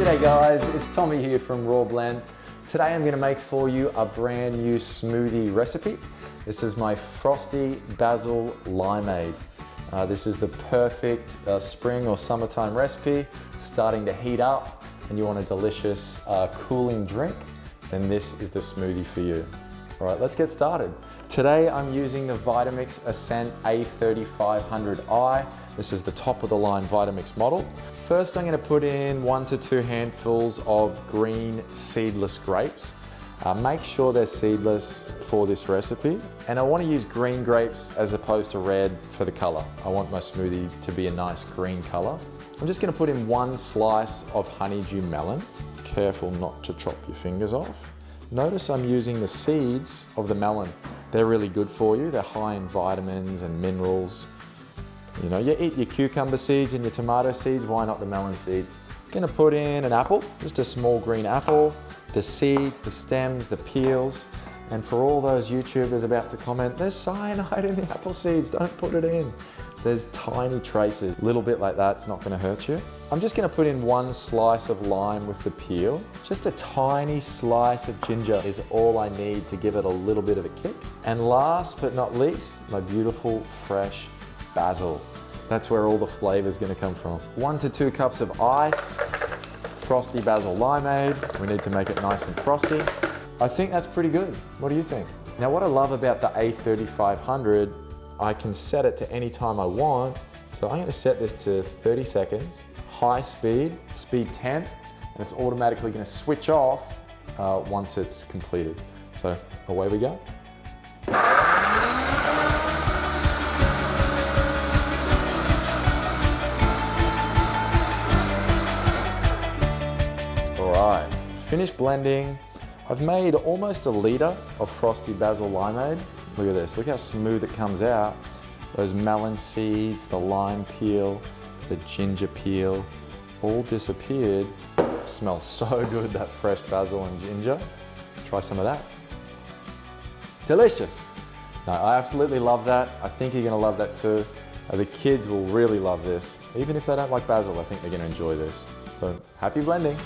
G'day guys, it's Tommy here from Raw Blend. Today I'm going to make for you a brand new smoothie recipe. This is my Frosty Basil Limeade. This is the perfect spring or summertime recipe, starting to heat up and you want a delicious cooling drink, then this is the smoothie for you. All right, let's get started. Today I'm using the Vitamix Ascent A3500i. This is the top of the line Vitamix model. First I'm going to put in 1 to 2 handfuls of green seedless grapes. Make sure they're seedless for this recipe. And I want to use green grapes as opposed to red for the color. I want my smoothie to be a nice green color. I'm just going to put in 1 slice of honeydew melon. Careful not to chop your fingers off. Notice I'm using the seeds of the melon. They're really good for you. They're high in vitamins and minerals. You know, you eat your cucumber seeds and your tomato seeds, why not the melon seeds? I'm gonna put in an apple, just a small green apple, the seeds, the stems, the peels, and for all those YouTubers about to comment, there's cyanide in the apple seeds, don't put it in. There's tiny traces, a little bit like that, it's not gonna hurt you. I'm just gonna put in 1 slice of lime with the peel. Just a tiny slice of ginger is all I need to give it a little bit of a kick. And last but not least, my beautiful fresh basil. That's where all the flavor is going to come from. 1 to 2 cups of ice, Frosty Basil Limeade. We need to make it nice and frosty. I think that's pretty good. What do you think? Now what I love about the A3500, I can set it to any time I want. So I'm going to set this to 30 seconds, high speed, speed 10, and it's automatically going to switch off once it's completed. So away we go. Alright, finished blending. I've made almost 1 liter of Frosty Basil Limeade. Look at this, look how smooth it comes out. Those melon seeds, the lime peel, the ginger peel, all disappeared. It smells so good, that fresh basil and ginger. Let's try some of that. Delicious. No, I absolutely love that. I think you're gonna love that too. The kids will really love this. Even if they don't like basil, I think they're gonna enjoy this. So happy blending.